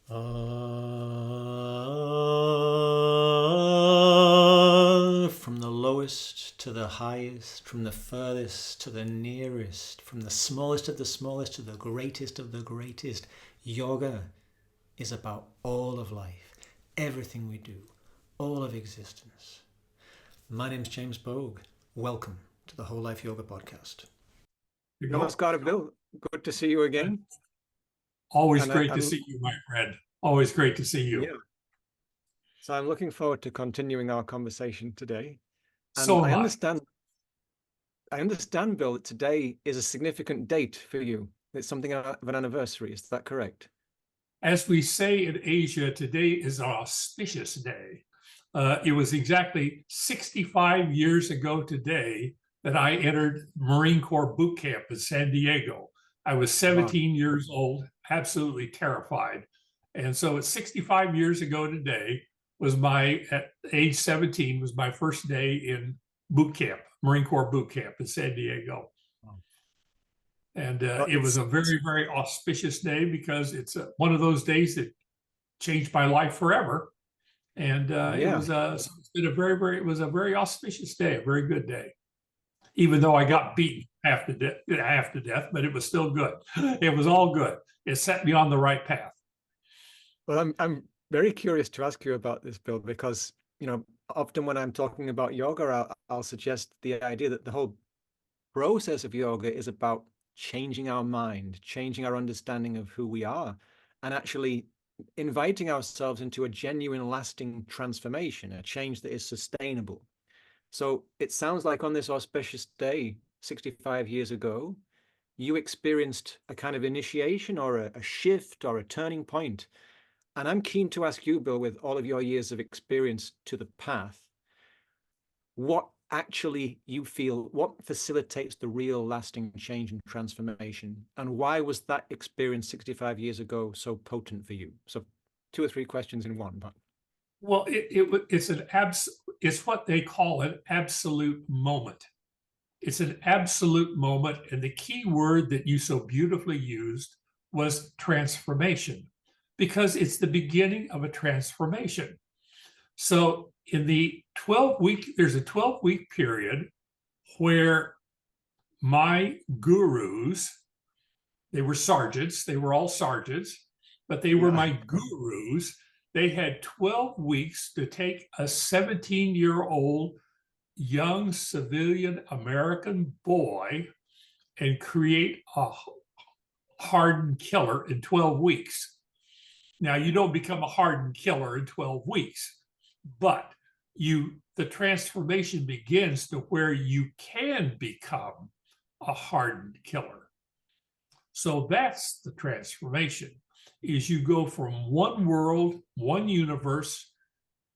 From the lowest to the highest, from the furthest to the nearest, from the smallest of the smallest to the greatest of the greatest, yoga is about all of life, everything we do, all of existence. My name's James Bogue. Welcome to the Whole Life Yoga Podcast. Namaskar, Bill. Good to see you again. Always great to see you, my friend. Always great to see you. Yeah. So I'm looking forward to continuing our conversation today. And So I am understand, Bill, that today is a significant date for you. It's something of an anniversary. Is that correct? As we say in Asia, today is an auspicious day. It was exactly 65 years ago today that I entered Marine Corps boot camp in San Diego. I was 17 years old, absolutely terrified. And so it's 65 years ago today at age 17, was my first day in boot camp, Marine Corps boot camp in San Diego. And it was a very, very auspicious day because it's one of those days that changed my life forever. And it was it was a very auspicious day, a very good day. Even though I got beaten half to death, but it was still good. It was all good. It set me on the right path. Well, I'm very curious to ask you about this, Bill, because, often when I'm talking about yoga, I'll suggest the idea that the whole process of yoga is about changing our mind, changing our understanding of who we are, and actually inviting ourselves into a genuine, lasting transformation, a change that is sustainable. So it sounds like on this auspicious day, 65 years ago, you experienced a kind of initiation or a shift or a turning point. And I'm keen to ask you, Bill, with all of your years of experience to the path, what actually you feel, what facilitates the real lasting change and transformation? And why was that experience 65 years ago so potent for you? So 2 or 3 questions in one. But well, it's what they call an absolute moment. It's an absolute moment. And the key word that you so beautifully used was transformation, because it's the beginning of a transformation. So in the there's a 12-week period where my gurus, they were sergeants, they were all sergeants, but they were my gurus. They had 12 weeks to take a 17-year-old young civilian American boy and create a hardened killer in 12 weeks. Now, you don't become a hardened killer in 12 weeks, but the transformation begins to where you can become a hardened killer. So that's the transformation, is you go from one world, one universe,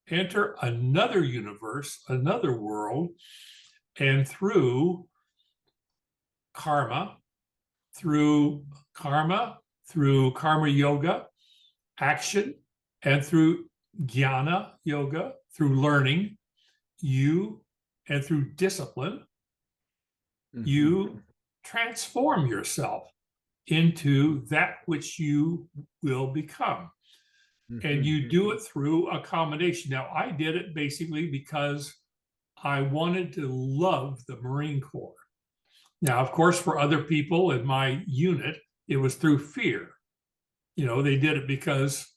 enter another universe, another world, and through karma yoga, action, and through jnana yoga, through learning, and through discipline, you transform yourself into that which you will become. And you do it through a combination. Now, I did it basically because I wanted to love the Marine Corps. Now, of course, for other people in my unit, it was through fear. They did it because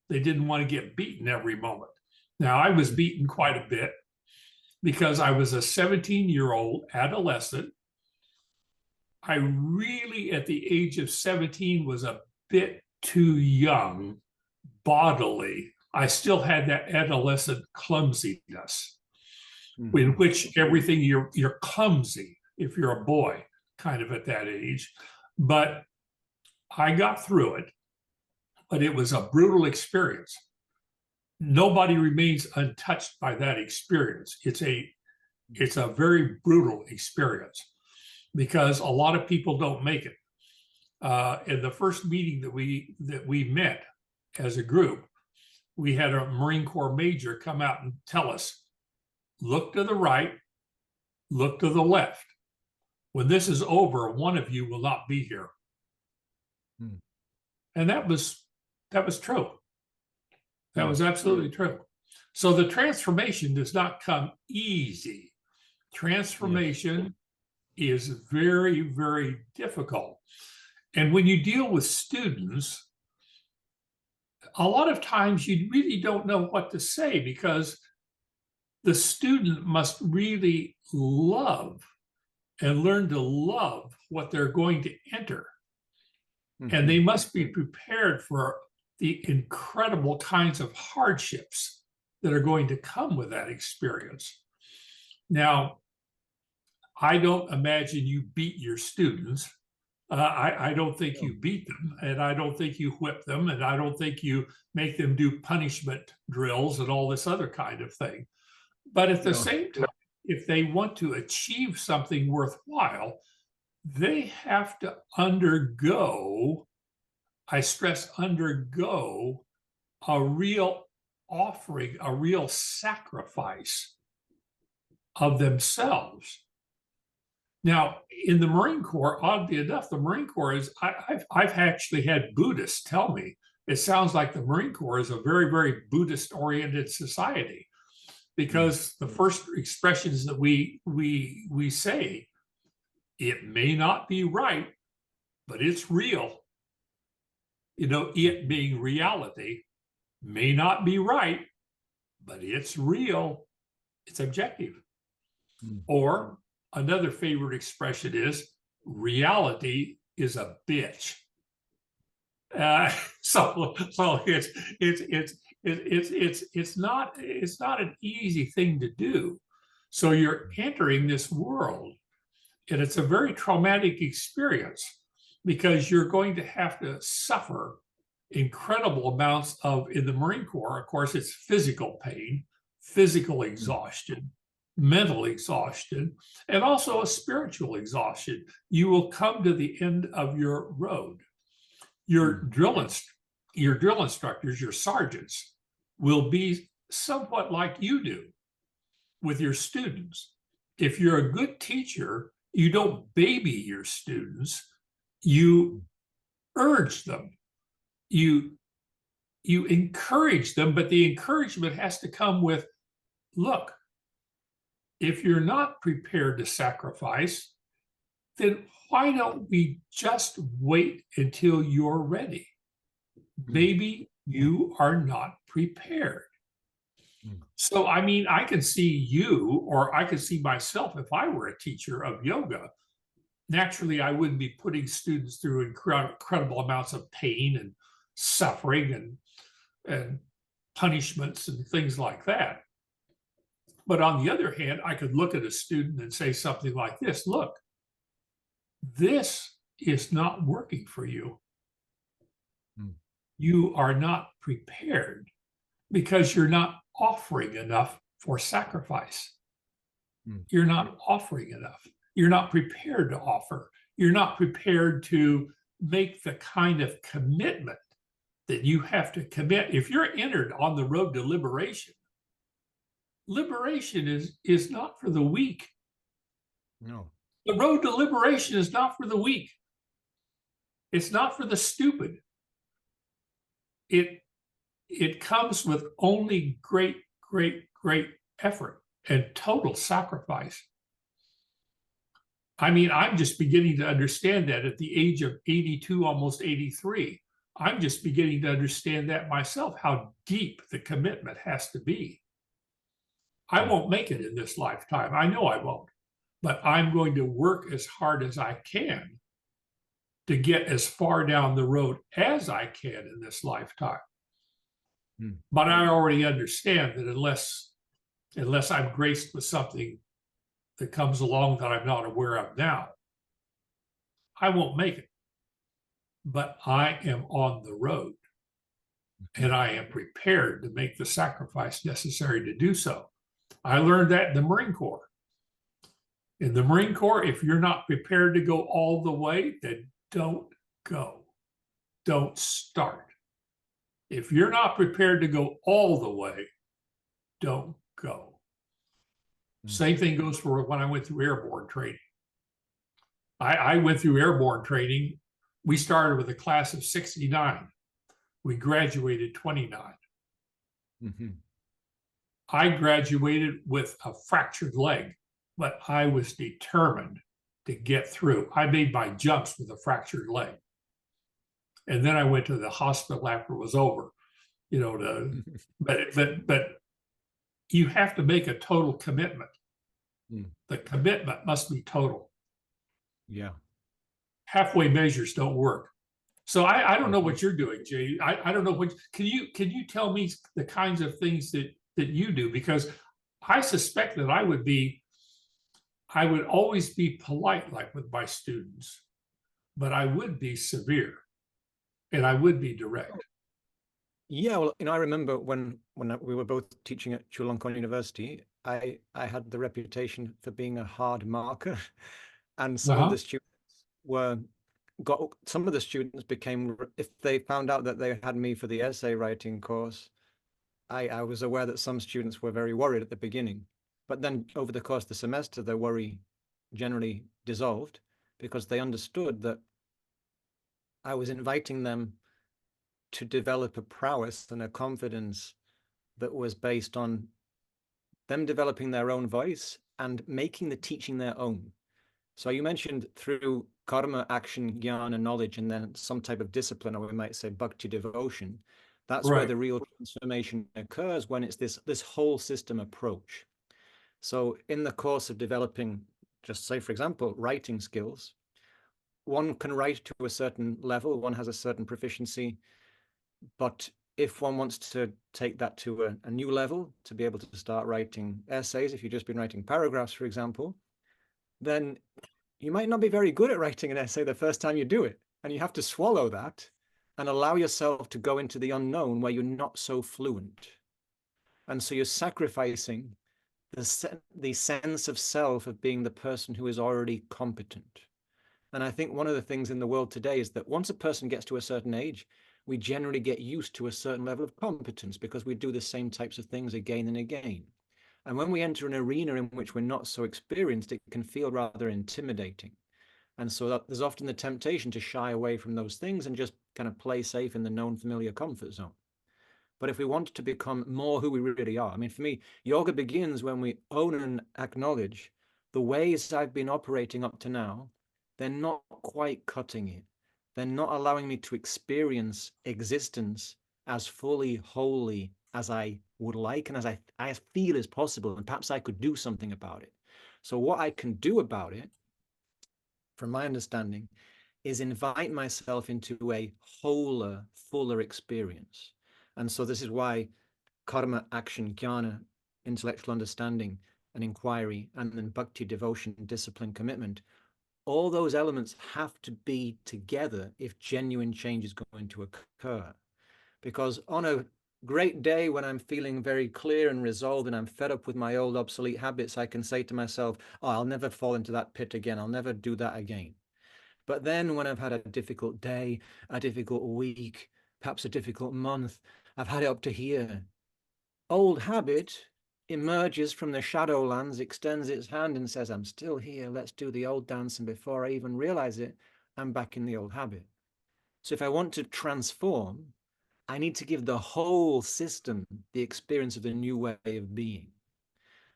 they didn't want to get beaten every moment. Now, I was beaten quite a bit because I was a 17-year-old adolescent. I really, at the age of 17, was a bit too young bodily. I still had that adolescent clumsiness, in which everything you're clumsy if you're a boy, kind of at that age. But I got through it, but it was a brutal experience. Nobody remains untouched by that experience. It's a very brutal experience because a lot of people don't make it. In the first meeting that we met as a group, we had a Marine Corps major come out and tell us, look to the right, look to the left. When this is over, one of you will not be here. And that was true. That was absolutely true. So the transformation does not come easy. Transformation is very, very difficult. And when you deal with students, a lot of times you really don't know what to say, because the student must really love and learn to love what they're going to enter. And they must be prepared for the incredible kinds of hardships that are going to come with that experience. Now, I don't imagine you beat your students. I don't think you beat them, and I don't think you whip them, and I don't think you make them do punishment drills and all this other kind of thing. But at the same time, if they want to achieve something worthwhile, they have to undergo, I stress undergo, a real offering, a real sacrifice of themselves. Now, in the Marine Corps, oddly enough, the Marine Corps is, I've actually had Buddhists tell me, it sounds like the Marine Corps is a very, very Buddhist-oriented society, because the first expressions that we say, it may not be right, but it's real. You know, it being reality may not be right, but it's real. It's objective. Or another favorite expression is, reality is a bitch. So it's not an easy thing to do. So you're entering this world, and it's a very traumatic experience, because you're going to have to suffer incredible amounts of, in the Marine Corps, of course, it's physical pain, physical exhaustion, mental exhaustion, and also a spiritual exhaustion. You will come to the end of your road. Your drill instructors, your sergeants, will be somewhat like you do with your students. If you're a good teacher, you don't baby your students, you urge them, you encourage them, but the encouragement has to come with, look, if you're not prepared to sacrifice, then why don't we just wait until you're ready? Maybe you are not prepared. So, I mean, I can see you, or I could see myself if I were a teacher of yoga. Naturally, I wouldn't be putting students through incredible amounts of pain and suffering and punishments and things like that. But on the other hand, I could look at a student and say something like this: look, this is not working for you. You are not prepared because you're not offering enough for sacrifice. You're not offering enough. You're not prepared to offer. You're not prepared to make the kind of commitment that you have to commit. If you're entered on the road to liberation, liberation is not for the weak. No. The road to liberation is not for the weak. It's not for the stupid. It comes with only great, great, great effort and total sacrifice. I mean, I'm just beginning to understand that at the age of 82, almost 83. I'm just beginning to understand that myself, how deep the commitment has to be. I won't make it in this lifetime. I know I won't. But I'm going to work as hard as I can to get as far down the road as I can in this lifetime. But I already understand that unless I'm graced with something that comes along that I'm not aware of now, I won't make it. But I am on the road, and I am prepared to make the sacrifice necessary to do so. I learned that in the Marine Corps. In the Marine Corps, if you're not prepared to go all the way, then don't go. Don't start. If you're not prepared to go all the way, don't go. Same thing goes for when I went through airborne training. I went through airborne training. We started with a class of 69. We graduated 29. I graduated with a fractured leg, but I was determined to get through. I made my jumps with a fractured leg. And then I went to the hospital after it was over, but you have to make a total commitment. The commitment must be total. Yeah. Halfway measures don't work. So I don't know what you're doing, Jay. I don't know what can you tell me the kinds of things that you do? Because I suspect that I would always be polite, like with my students, but I would be severe and I would be direct. Yeah, well, I remember when we were both teaching at Chulalongkorn University, I had the reputation for being a hard marker, and some of the students became, if they found out that they had me for the essay writing course, I was aware that some students were very worried at the beginning, but then over the course of the semester, their worry generally dissolved because they understood that I was inviting them to develop a prowess and a confidence that was based on them developing their own voice and making the teaching their own. So you mentioned through karma, action, jnana, knowledge, and then some type of discipline, or we might say bhakti, devotion. That's where the real transformation occurs, when it's this whole system approach. So in the course of developing, just say, for example, writing skills, one can write to a certain level, one has a certain proficiency, but if one wants to take that to a new level, to be able to start writing essays, if you've just been writing paragraphs, for example, then you might not be very good at writing an essay the first time you do it. And you have to swallow that and allow yourself to go into the unknown where you're not so fluent. And so you're sacrificing the sense of self of being the person who is already competent. And I think one of the things in the world today is that once a person gets to a certain age, we generally get used to a certain level of competence because we do the same types of things again and again. And when we enter an arena in which we're not so experienced, it can feel rather intimidating. And so there's often the temptation to shy away from those things and just kind of play safe in the known familiar comfort zone. But if we want to become more who we really are, I mean, for me, yoga begins when we own and acknowledge the ways I've been operating up to now, they're not quite cutting it. They're not allowing me to experience existence as fully wholly as I would like and as I feel is possible, and perhaps I could do something about it. So what I can do about it, from my understanding, is invite myself into a wholer, fuller experience. And so this is why karma, action, jnana, intellectual understanding and inquiry, and then bhakti, devotion, discipline, commitment, all those elements have to be together if genuine change is going to occur. Because on a great day when I'm feeling very clear and resolved and I'm fed up with my old obsolete habits, I can say to myself, oh, I'll never fall into that pit again. I'll never do that again. But then when I've had a difficult day, a difficult week, perhaps a difficult month, I've had it up to here. Old habit emerges from the shadowlands, extends its hand and says, I'm still here. Let's do the old dance. And before I even realize it, I'm back in the old habit. So if I want to transform, I need to give the whole system the experience of a new way of being.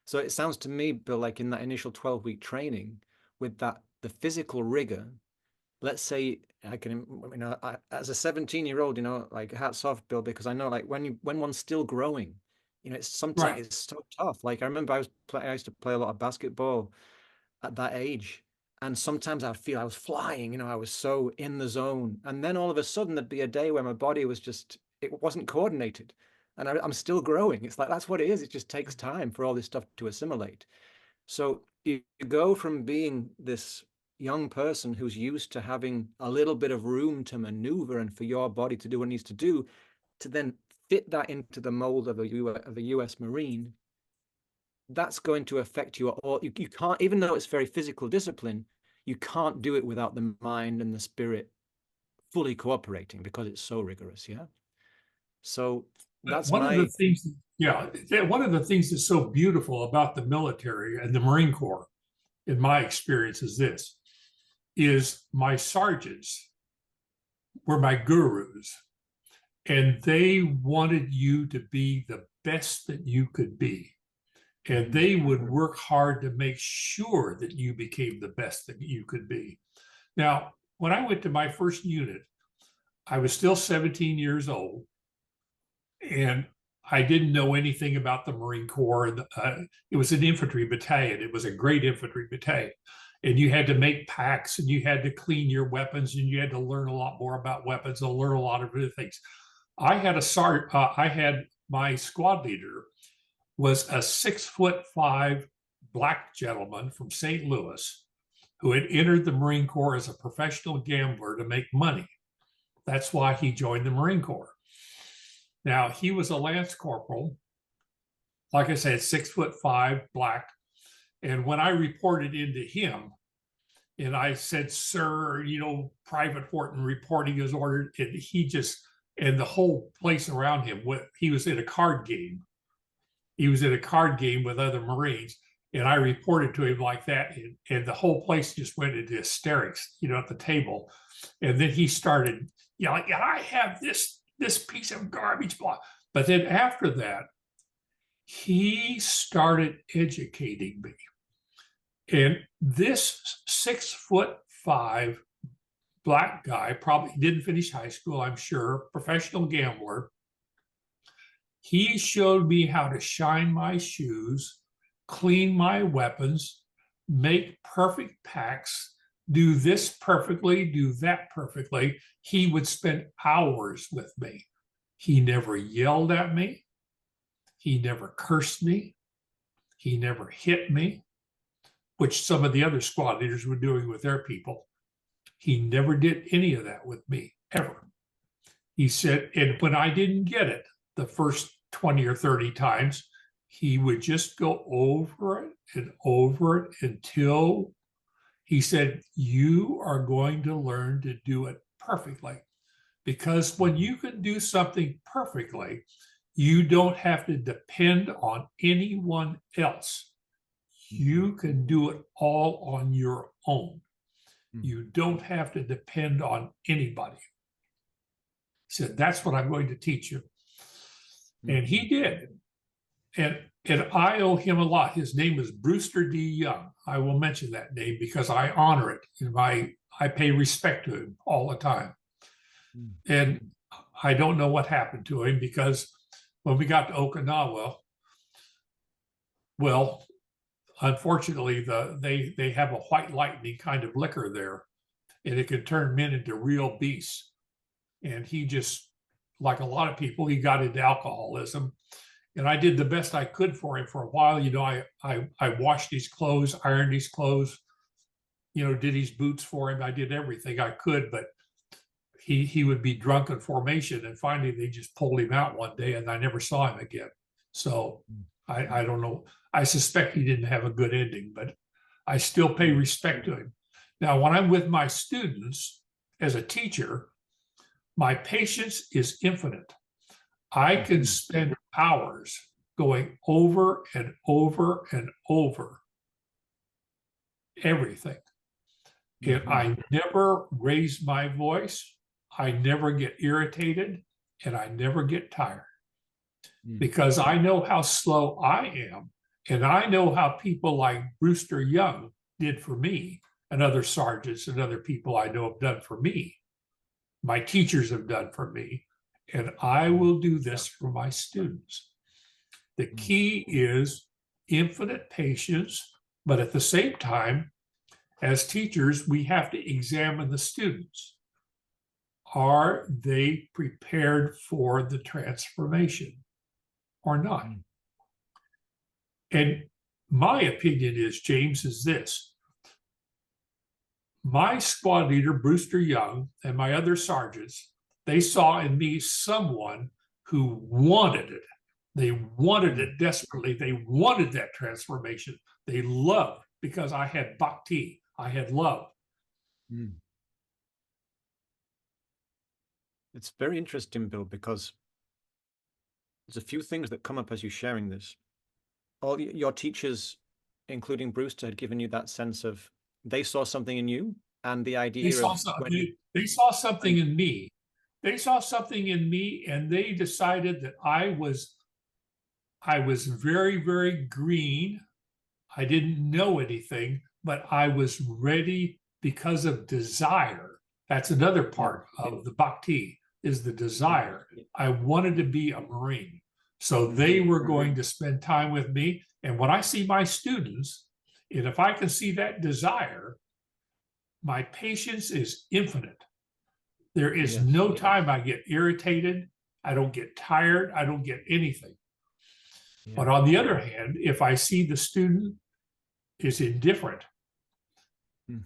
So it sounds to me, Bill, like in that initial 12-week training with the physical rigor, let's say as a 17-year-old, like hats off, Bill, because I know like when one's still growing, it's sometimes it's so tough. Like I remember I used to play a lot of basketball at that age. And sometimes I'd feel I was flying, I was so in the zone. And then all of a sudden there'd be a day where my body was it wasn't coordinated. And I'm still growing. It's like, that's what it is. It just takes time for all this stuff to assimilate. So you go from being this young person who's used to having a little bit of room to maneuver and for your body to do what it needs to do, to then fit that into the mold of a US Marine. That's going to affect you all. You can't, even though it's very physical discipline, you can't do it without the mind and the spirit fully cooperating because it's so rigorous. Yeah. So that's one of the things. Yeah, one of the things that's so beautiful about the military and the Marine Corps, in my experience, is my sergeants were my gurus. and they wanted you to be the best that you could be. And they would work hard to make sure that you became the best that you could be. Now, when I went to my first unit, I was still 17 years old, and I didn't know anything about the Marine Corps. It was an infantry battalion. It was a great infantry battalion. And you had to make packs, and you had to clean your weapons, and you had to learn a lot more about weapons and learn a lot of other things. I had my squad leader was a 6'5" black gentleman from St. Louis who had entered the Marine Corps as a professional gambler to make money. That's why he joined the Marine Corps. Now, he was a lance corporal, like I said, 6'5", black. And when I reported into him, and I said, "Sir, Private Whorton reporting is ordered," and and the whole place around him, he was in a card game. He was in a card game with other Marines, and I reported to him like that, and the whole place just went into hysterics, at the table. And then he started yelling, "I have this piece of garbage," blah. But then after that, he started educating me. And this 6'5" black guy, probably didn't finish high school, I'm sure, professional gambler. He showed me how to shine my shoes, clean my weapons, make perfect packs, do this perfectly, do that perfectly. He would spend hours with me. He never yelled at me. He never cursed me. He never hit me, which some of the other squad leaders were doing with their people. He never did any of that with me, ever. He said, and when I didn't get it, the first 20 or 30 times, he would just go over it and over it until he said, "You are going to learn to do it perfectly." Because when you can do something perfectly, you don't have to depend on anyone else. You can do it all on your own. You don't have to depend on anybody. He said, "That's what I'm going to teach you." And he did. And I owe him a lot. His name is Brewster D. Young. I will mention that name because I honor it. I pay respect to him all the time. And I don't know what happened to him, because when we got to Okinawa, well, unfortunately, they have a white lightning kind of liquor there, and it can turn men into real beasts. And he just, like a lot of people, he got into alcoholism. And I did the best I could for him for a while. I washed his clothes, ironed his clothes, did his boots for him. I did everything I could, but he would be drunk in formation. And finally, they just pulled him out one day, and I never saw him again. So I don't know. I suspect he didn't have a good ending, but I still pay respect to him. Now, when I'm with my students as a teacher, my patience is infinite. I can spend hours going over and over and over everything. And I never raise my voice. I never get irritated, and I never get tired, because I know how slow I am. And I know how people like Brewster Young did for me, and other sergeants and other people I know have done for me. My teachers have done for me, and I will do this for my students. The key is infinite patience, but at the same time, as teachers, we have to examine the students. Are they prepared for the transformation or not? And my opinion is, James, is this. My squad leader, Brewster Young, and my other sergeants, they saw in me someone who wanted it. They wanted it desperately. They wanted that transformation. They loved, because I had bhakti. I had love. It's very interesting, Bill, because there's a few things that come up as you're sharing this. All your teachers, including Brewster, had given you that sense of they saw something in you, and the idea They saw something in me. They saw something in me, and they decided that I was very, very green. I didn't know anything, but I was ready because of desire. That's another part of the bhakti, is the desire. I wanted to be a Marine. So they were going to spend time with me. And when I see my students, and if I can see that desire, my patience is infinite. There is no time I get irritated. I don't get tired. I don't get anything. But on the other hand, if I see the student is indifferent,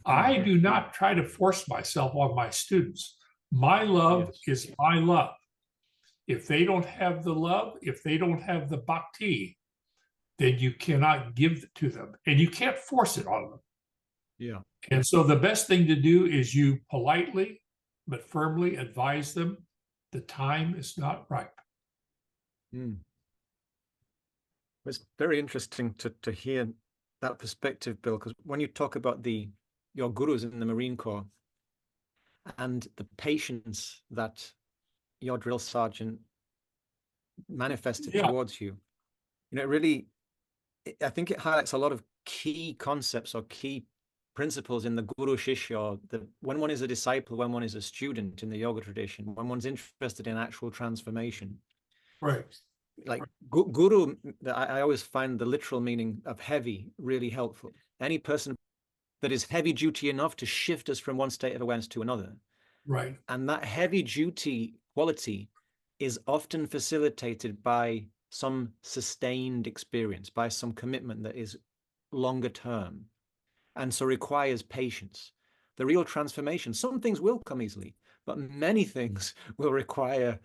I do not try to force myself on my students. My love is my love. If they don't have the love, if they don't have the bhakti, then you cannot give it to them, and you can't force it on them. Yeah. And so the best thing to do is you politely but firmly advise them the time is not ripe. It's very interesting to hear that perspective, Bill, because when you talk about your gurus in the Marine Corps and the patience that your drill sergeant manifested towards you, it really, I think it highlights a lot of key concepts or key principles in the Guru Shishya, or when one is a disciple, when one is a student in the yoga tradition, when one's interested in actual transformation. Right. Like guru, I always find the literal meaning of heavy really helpful. Any person that is heavy duty enough to shift us from one state of awareness to another. Right. And that heavy duty quality is often facilitated by some sustained experience, by some commitment that is longer term, and so requires patience. The real transformation, some things will come easily, but many things will require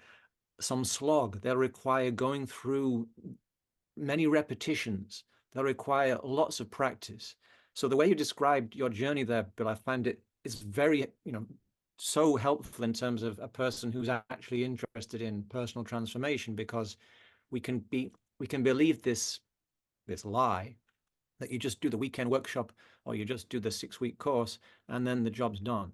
some slog. They'll require going through many repetitions. They'll require lots of practice. So the way you described your journey there, Bill, I find it is very, so helpful in terms of a person who's actually interested in personal transformation, because we can believe this lie that you just do the weekend workshop or you just do the 6-week course and then the job's done.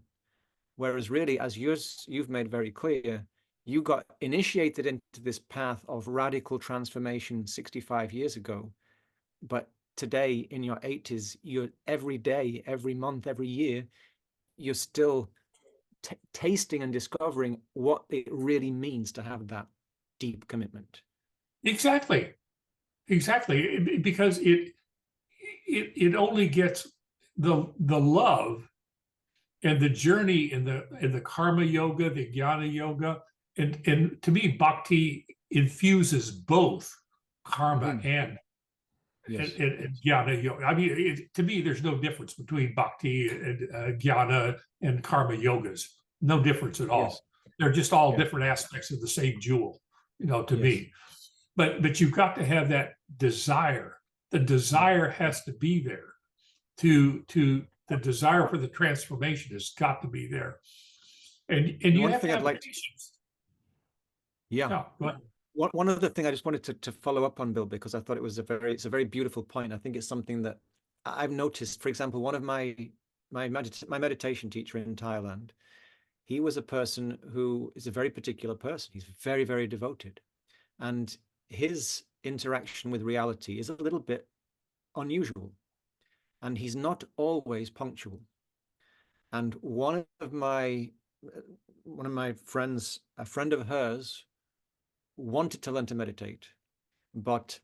Whereas really, as you've made very clear, you got initiated into this path of radical transformation 65 years ago. But today in your 80s, you're every day, every month, every year, you're still tasting and discovering what it really means to have that deep commitment. Exactly. Because it only gets the love and the journey in the karma yoga, the jnana yoga, and to me, bhakti infuses both karma and jnana yoga. I mean, to me, there's no difference between bhakti and jnana and karma yogas. No difference at all. They're just all different aspects of the same jewel, to me. But you've got to have that desire. The desire has to be there. The desire for the transformation has got to be there. And you have to have patience. One other thing I just wanted to follow up on, Bill, because I thought it's a very beautiful point. I think it's something that I've noticed. For example, one of my meditation teacher in Thailand, he was a person who is a very particular person. He's very, very devoted. And his interaction with reality is a little bit unusual. And he's not always punctual. And one of my friends, a friend of hers, wanted to learn to meditate, but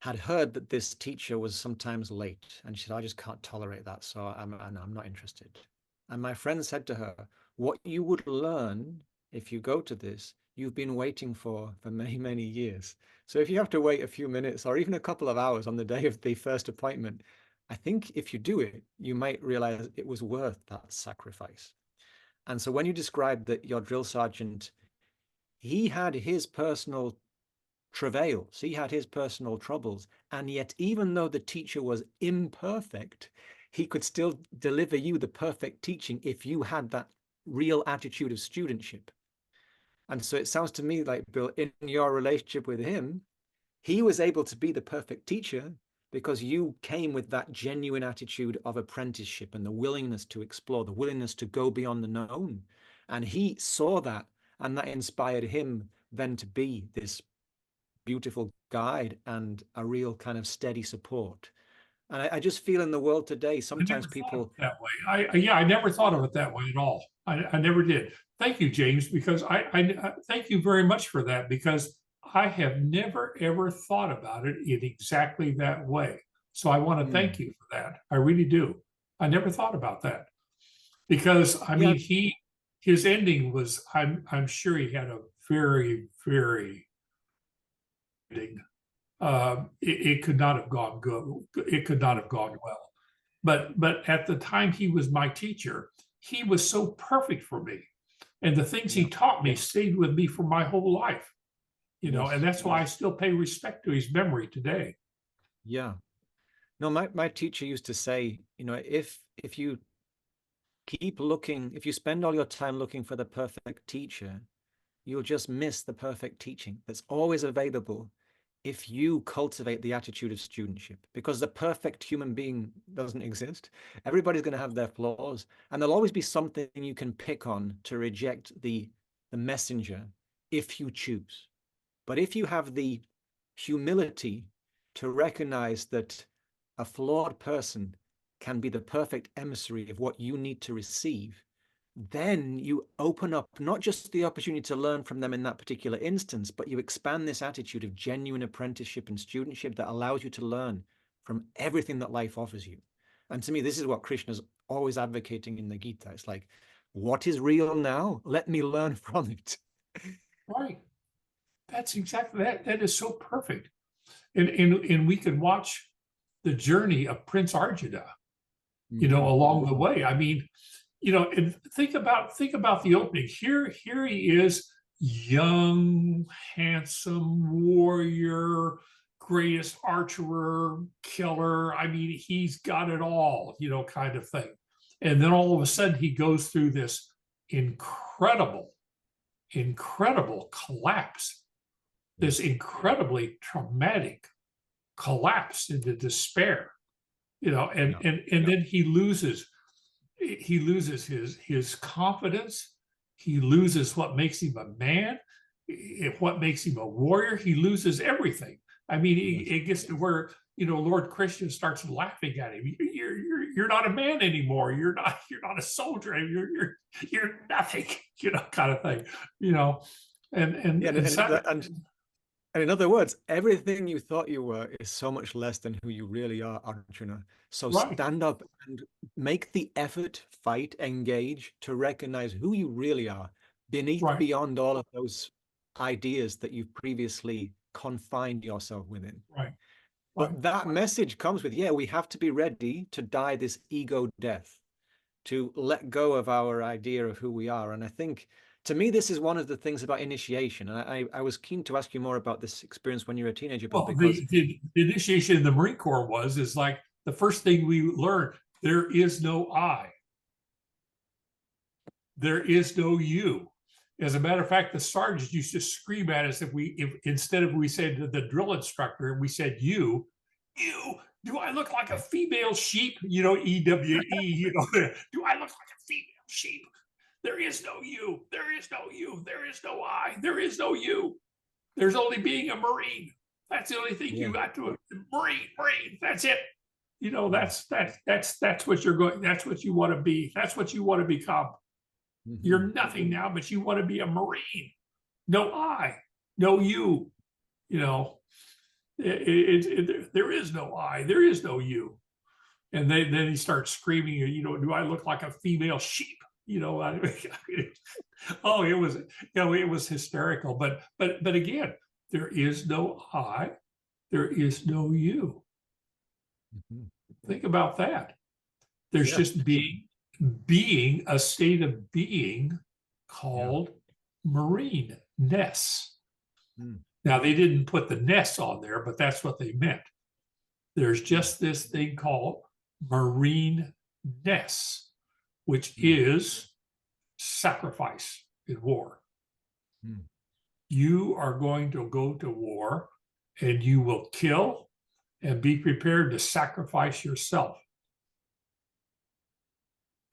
had heard that this teacher was sometimes late, and she said, I just can't tolerate that, so I'm not interested. And my friend said to her, what you would learn if you go to this, you've been waiting for many, many years. So if you have to wait a few minutes or even a couple of hours on the day of the first appointment, I think if you do it, you might realize it was worth that sacrifice. And so when you described that your drill sergeant, he had his personal travails, he had his personal troubles, and yet even though the teacher was imperfect, he could still deliver you the perfect teaching if you had that real attitude of studentship. And so it sounds to me like, Bill, in your relationship with him, he was able to be the perfect teacher because you came with that genuine attitude of apprenticeship and the willingness to explore, the willingness to go beyond the known. And he saw that, and that inspired him then to be this beautiful guide and a real kind of steady support. And I just feel in the world today, sometimes people that way. I never thought of it that way at all. I never did. Thank you, James, because I thank you very much for that, because I have never ever thought about it in exactly that way. So I want to thank you for that. I really do. I never thought about that, because I mean, his ending was, I'm sure he had a very, very ending. It could not have gone good. It could not have gone well. But at the time he was my teacher, he was so perfect for me. And the things he taught me stayed with me for my whole life, you know, and that's why I still pay respect to his memory today. Yeah. No, my teacher used to say, you know, if you keep looking, if you spend all your time looking for the perfect teacher, you'll just miss the perfect teaching that's always available if you cultivate the attitude of studentship, because the perfect human being doesn't exist. Everybody's going to have their flaws, and there'll always be something you can pick on to reject the messenger if you choose. But if you have the humility to recognize that a flawed person can be the perfect emissary of what you need to receive, then you open up not just the opportunity to learn from them in that particular instance, but you expand this attitude of genuine apprenticeship and studentship that allows you to learn from everything that life offers you. And to me, this is what Krishna's always advocating in the Gita. It's like, what is real now? Let me learn from it. Right. That's exactly that. That is so perfect. And we can watch the journey of Prince Arjuna, you know, along the way. I mean, you know, and think about the opening. Here he is, young, handsome warrior, greatest archer, killer. I mean, he's got it all, you know, kind of thing. And then all of a sudden he goes through this incredible collapse, this incredibly traumatic collapse into despair, you know, and then he loses his confidence. He loses what makes him a man, what makes him a warrior. He loses everything. I mean, it gets to where, you know, Lord Krishna starts laughing at him. You're not a man anymore. You're not a soldier. You're nothing, you know, kind of thing, you know. And in other words, everything you thought you were is so much less than who you really are, Arjuna. So stand up and make the effort, fight, engage to recognize who you really are beyond all of those ideas that you've previously confined yourself within. But that message comes with, we have to be ready to die this ego death, to let go of our idea of who we are. And I think, to me, this is one of the things about initiation. And I was keen to ask you more about this experience when you were a teenager. Well, because the initiation in the Marine Corps is like the first thing we learned: there is no I. There is no you. As a matter of fact, the sergeants used to scream at us if instead of we said to the drill instructor, we said you, do I look like a female sheep? You know, EWE, you know, do I look like a female sheep? There is no you. There is no you. There is no I. There is no you. There's only being a Marine. That's the only thing you got to Marine. That's it. You know, that's what you're going. That's what you want to be. That's what you want to become. You're nothing now, but you want to be a Marine. No I, no you. You know, there is no I. There is no you. And then he starts screaming. You know, do I look like a female sheep? You know, it was hysterical. But again, there is no I, there is no you. Think about that. There's just being a state of being called Marine-ness. Now, they didn't put the ness on there, but that's what they meant. There's just this thing called Marine-ness, which is sacrifice in war. You are going to go to war and you will kill and be prepared to sacrifice yourself,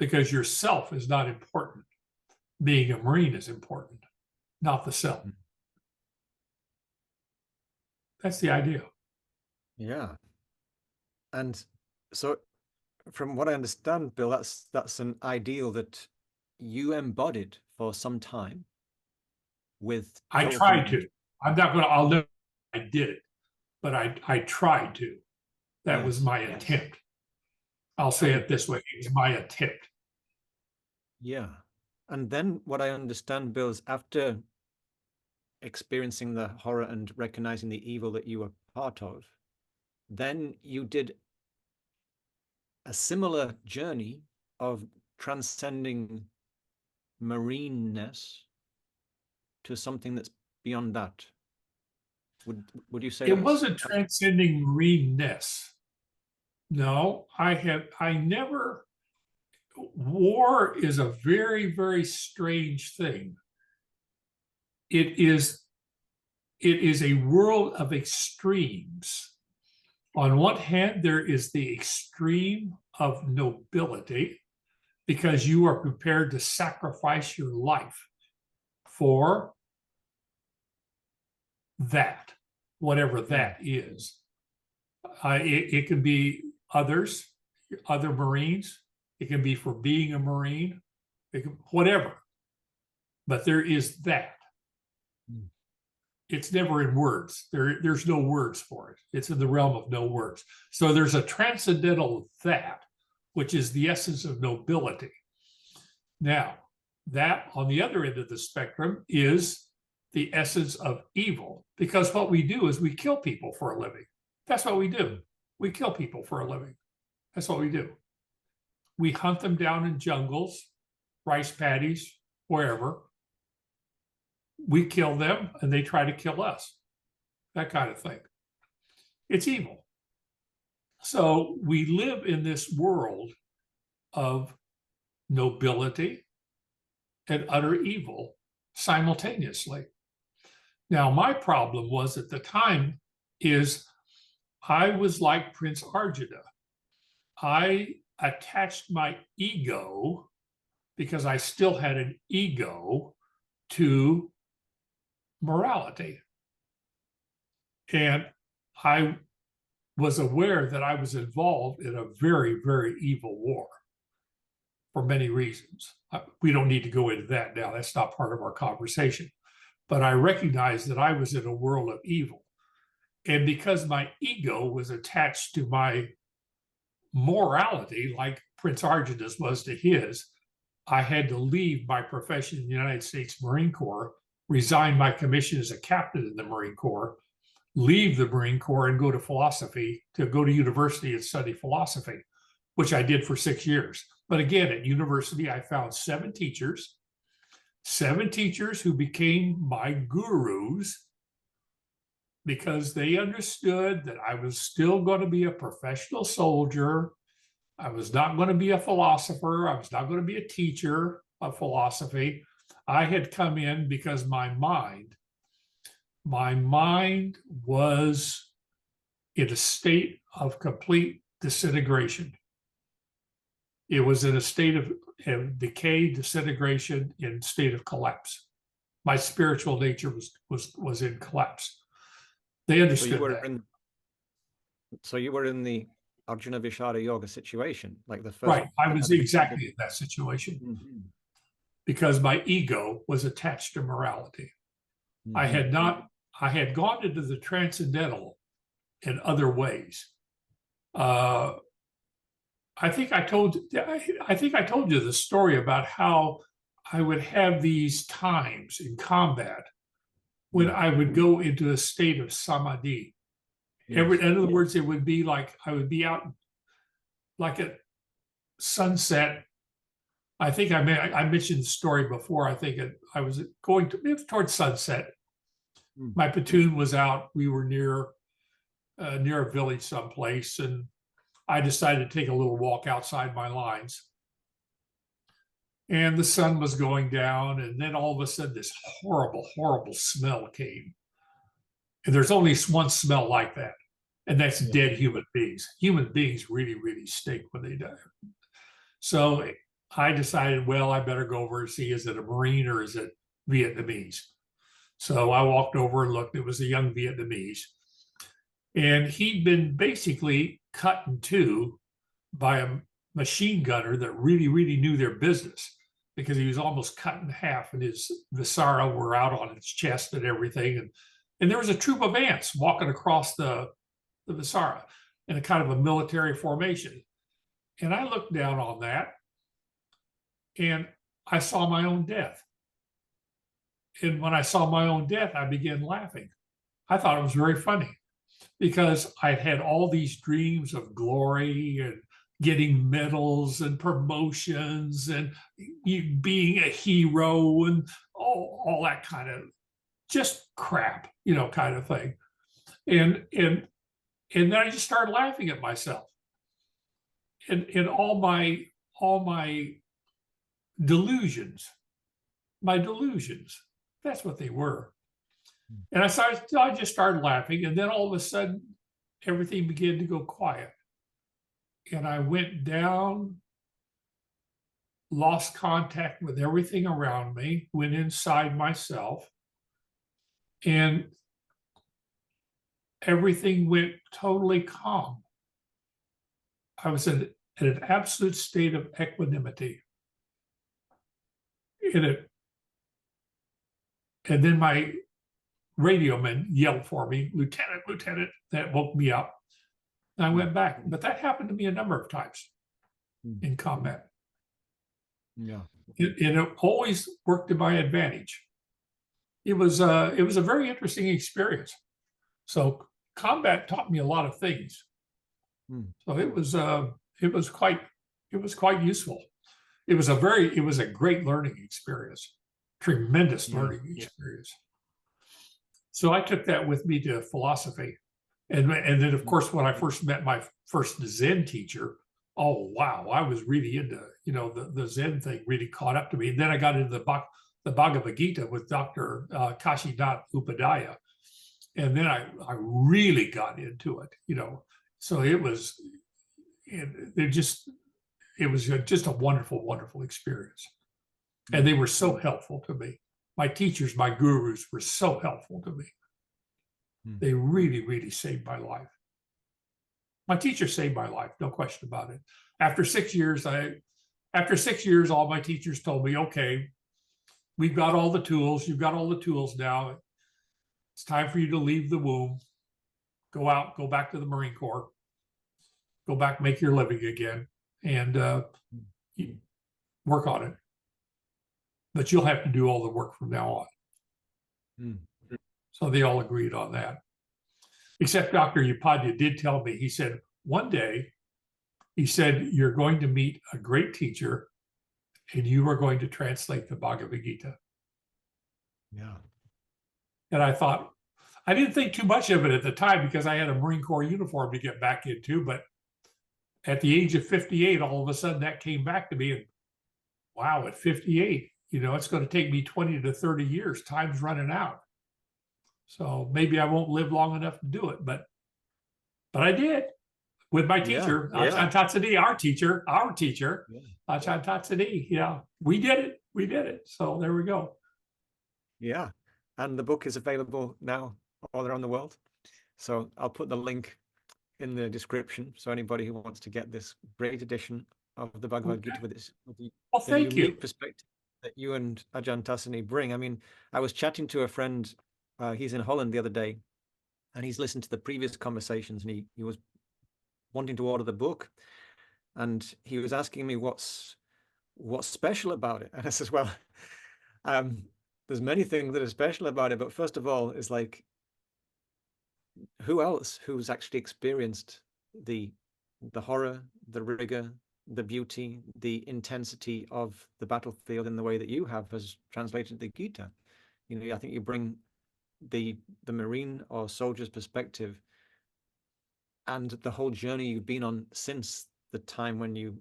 because yourself is not important. being a Marine is important, not the self. That's the idea. Yeah. And so from what I understand, Bill, that's an ideal that you embodied for some time with I tried to. I'm not going to, I'll never, I did it, but I tried to. That was my attempt. I'll say it this way, it's my attempt. Yeah. And then what I understand, Bill, is after experiencing the horror and recognizing the evil that you were part of, then you did a similar journey of transcending marineness to something that's beyond that. Would you say it wasn't transcending marineness? No, I never. War is a very, very strange thing. It is a world of extremes. On one hand, there is the extreme of nobility, because you are prepared to sacrifice your life for that, whatever that is. It can be others, other Marines. It can be for being a Marine, whatever. But there is that. It's never in words. There's no words for it. It's in the realm of no words. So there's a transcendental that, which is the essence of nobility. Now, that on the other end of the spectrum is the essence of evil, because what we do is we kill people for a living. That's what we do. We kill people for a living. That's what we do. We hunt them down in jungles, rice paddies, wherever. We kill them and they try to kill us. That kind of thing. It's evil. So we live in this world of nobility and utter evil simultaneously. Now, my problem was at the time is I was like Prince Arjuna. I attached my ego, because I still had an ego, to morality. And I was aware that I was involved in a very, very evil war for many reasons. We don't need to go into that now. That's not part of our conversation. But I recognized that I was in a world of evil. And because my ego was attached to my morality, like Prince Arjuna's was to his, I had to leave my profession in the United States Marine Corps, resign my commission as a captain in the Marine Corps, leave the Marine Corps and go to philosophy, to go to university and study philosophy, which I did for 6 years. But again, at university, I found 7 teachers who became my gurus, because they understood that I was still going to be a professional soldier. I was not going to be a philosopher. I was not going to be a teacher of philosophy. I had come in because my mind was in a state of complete disintegration. It was in a state of decay, disintegration, in state of collapse. My spiritual nature was in collapse. They understood that. So you were in the Arjuna Vishada Yoga situation, like the first. Right, I was exactly in that situation, because my ego was attached to morality. I had gone into the transcendental in other ways. I think I told you the story about how I would have these times in combat when I would go into a state of samadhi. In other words, it would be like I would be out like at sunset. I think I mentioned the story before. I think I was going towards sunset. My platoon was out. We were near a village someplace, and I decided to take a little walk outside my lines. And the sun was going down, and then all of a sudden this horrible, horrible smell came. And there's only one smell like that, and that's dead human beings. Human beings really, really stink when they die. So I decided, well, I better go over and see, is it a Marine or is it Vietnamese? So I walked over and looked. It was a young Vietnamese. And he'd been basically cut in two by a machine gunner that really, really knew their business, because he was almost cut in half and his viscera were out on his chest and everything. And there was a troop of ants walking across the viscera in a kind of a military formation. And I looked down on that and I saw my own death. And when I saw my own death, I began laughing. I thought it was very funny, because I'd had all these dreams of glory and getting medals and promotions and being a hero and all that kind of just crap, kind of thing. And then I just started laughing at myself and all my delusions, that's what they were. And I just started laughing, and then all of a sudden everything began to go quiet. And I went down, lost contact with everything around me, went inside myself, and everything went totally calm. I was in an absolute state of equanimity. And then my radio man yelled for me, "Lieutenant, Lieutenant." That woke me up. And I went back. But that happened to me a number of times in combat. Yeah. And it always worked to my advantage. It was a very interesting experience. So combat taught me a lot of things. So it was quite useful. It was a great learning experience, tremendous learning experience. So I took that with me to philosophy. And then, of course, when I first met my first Zen teacher, oh, wow, I was really into, the Zen thing really caught up to me. And then I got into the Bhagavad Gītā with Dr. Kashinath Upadhyaya. And then I really got into it, So it was just a wonderful, wonderful experience. And they were so helpful to me. My teachers, my gurus were so helpful to me. They really, really saved my life. My teacher saved my life, no question about it. After 6 years, all my teachers told me, okay, we've got all the tools. You've got all the tools now. It's time for you to leave the womb. Go out, go back to the Marine Corps. Go back, make your living again, and work on it. But you'll have to do all the work from now on. So they all agreed on that. Except Dr. Upadhyaya did tell me, he said, one day, he said, you're going to meet a great teacher and you are going to translate the Bhagavad Gītā. Yeah. And I thought, I didn't think too much of it at the time because I had a Marine Corps uniform to get back into, but at the age of 58, all of a sudden that came back to me. And wow, at 58, it's going to take me 20 to 30 years. Time's running out. So maybe I won't live long enough to do it, but I did with my teacher, Ajahn Tatsidi, our teacher, Ajahn Tatsidi. Yeah, we did it. So there we go. Yeah. And the book is available now all around the world. So I'll put the link in the description. So anybody who wants to get this great edition of the Bhagavad Gītā with the unique perspective that you and Ajahn Tatsidi bring. I mean, I was chatting to a friend, he's in Holland the other day, and he's listened to the previous conversations, and he was wanting to order the book, and he was asking me what's special about it. And I says, well, there's many things that are special about it, but first of all, it's like, who else who's actually experienced the horror, the rigor, the beauty, the intensity of the battlefield in the way that you have has translated the Gita? I think you bring the Marine or soldier's perspective and the whole journey you've been on since the time when you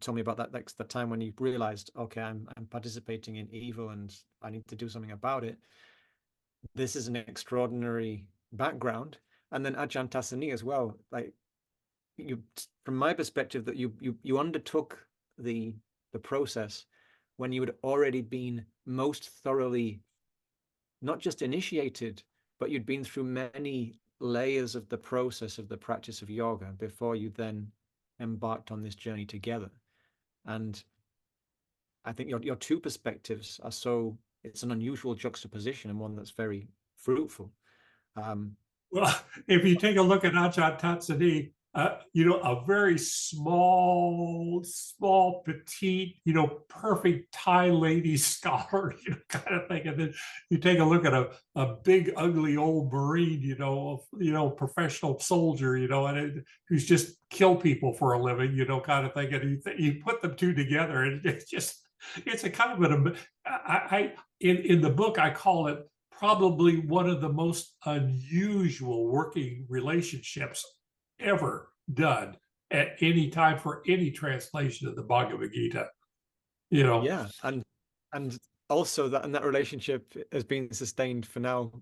told me about that, that's the time when you realized, okay, I'm participating in evil and I need to do something about it. This is an extraordinary background. And then Ajahn Tatsidi as well, like, you, from my perspective, that you undertook the process when you had already been most thoroughly not just initiated, but you'd been through many layers of the process of the practice of yoga before you then embarked on this journey together. And I think your two perspectives are so, it's an unusual juxtaposition and one that's very fruitful. Well, if you take a look at Ajahn Tatsani, a very small, petite, perfect Thai lady scholar, kind of thing. And then you take a look at a big, ugly old Marine, professional soldier, who's just kill people for a living, kind of thing. And you put them two together, and it's a kind of in the book, I call it probably one of the most unusual working relationships ever done at any time for any translation of the Bhagavad Gītā. Yeah, and also that relationship has been sustained for now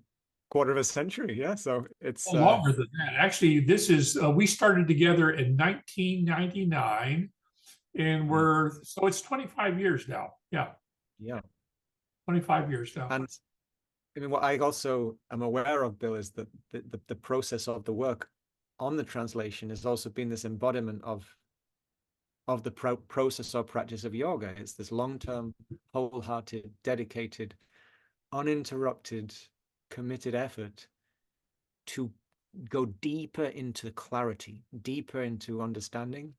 quarter of a century. Yeah, so it's longer than that. Actually, this is we started together in 1999, and so it's 25 years now. Yeah, 25 years now. And I mean, what I also am aware of, Bill, is that the process of the work on the translation has also been this embodiment of the process or practice of yoga. It's this long-term, wholehearted, dedicated, uninterrupted, committed effort to go deeper into clarity, deeper into understanding,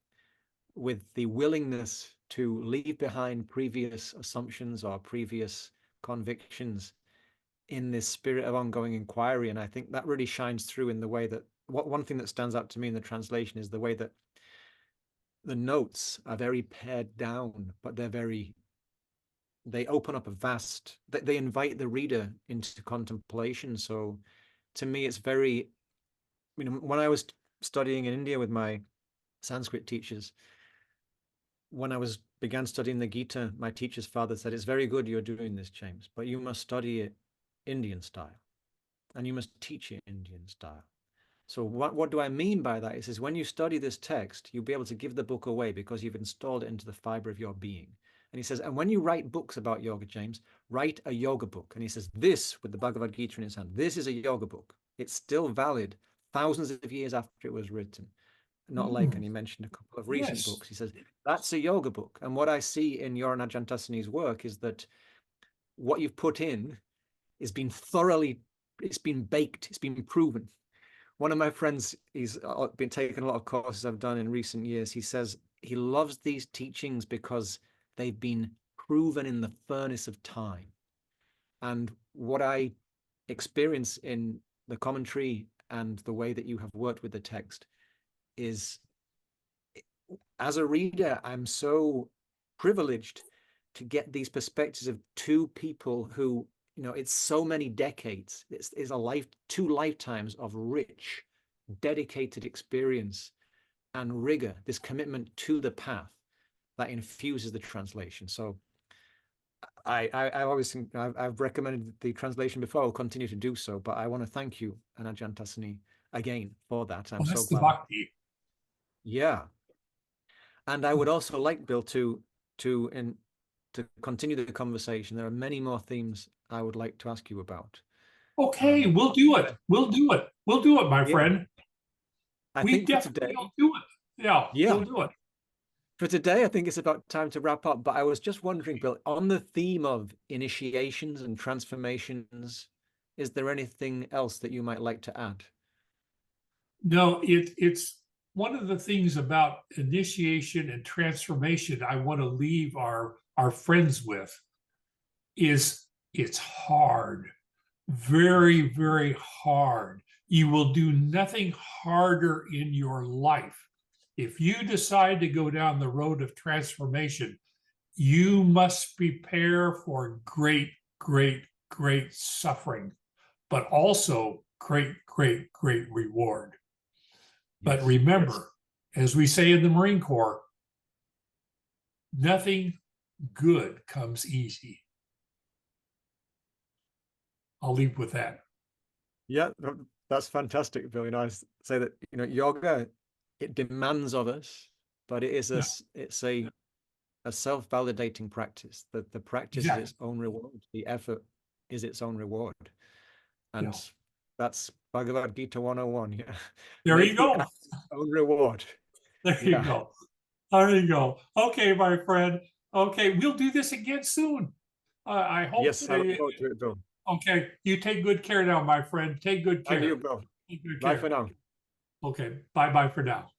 with the willingness to leave behind previous assumptions or previous convictions in this spirit of ongoing inquiry. And I think that really shines through in the way that one thing that stands out to me in the translation is the way that the notes are very pared down, but they open up they invite the reader into contemplation. So to me, it's very, when I was studying in India with my Sanskrit teachers, when I began studying the Gita, my teacher's father said, "It's very good you're doing this, James, but you must study it Indian style, and you must teach it Indian style." So what do I mean by that? It says, when you study this text, you'll be able to give the book away because you've installed it into the fiber of your being. And he says, and when you write books about yoga, James, write a yoga book. And he says, this, with the Bhagavad Gītā in his hand, this is a yoga book. It's still valid thousands of years after it was written. Not like, and he mentioned a couple of recent books. He says, that's a yoga book. And what I see in your and Ajahn Tassani's work is that what you've put in has been thoroughly, it's been baked, it's been proven. One of my friends, he's been taking a lot of courses I've done in recent years. He says he loves these teachings because they've been proven in the furnace of time. And what I experience in the commentary and the way that you have worked with the text is, as a reader, I'm so privileged to get these perspectives of two people who, it's so many decades. It's two lifetimes of rich, dedicated experience and rigor, this commitment to the path that infuses the translation. So I always think I've recommended the translation before. I'll continue to do so, but I want to thank you and Ajahn Tassani again for that. I'm so glad. Bhakti. Yeah. And I would also like, Bill, to continue the conversation. There are many more themes I would like to ask you about. Okay, we'll do it. We'll do it, my friend. We definitely will do it. Yeah, we'll do it. For today, I think it's about time to wrap up. But I was just wondering, Bill, on the theme of initiations and transformations, is there anything else that you might like to add? No, it's one of the things about initiation and transformation I want to leave our friends with is it's hard, very, very hard. You will do nothing harder in your life. If you decide to go down the road of transformation, you must prepare for great, great, great suffering, but also great, great, great reward. But remember, as we say in the Marine Corps, nothing good comes easy. I'll leave with that. Yeah, that's fantastic, Bill. I say that, yoga, it demands of us, but it's a a self-validating practice. That the practice Exactly. is its own reward. The effort is its own reward. And Yeah. that's Bhagavad Gītā 101. Yeah. There Make you the go. act its own reward. There you Yeah. go. There you go. Okay, my friend. Okay, we'll do this again soon. I hope. Yes, I look forward to it, Bill. Okay, you take good care now, my friend. Take good care. And you, Bill. Take good Bye care. for now. Okay, bye-bye for now.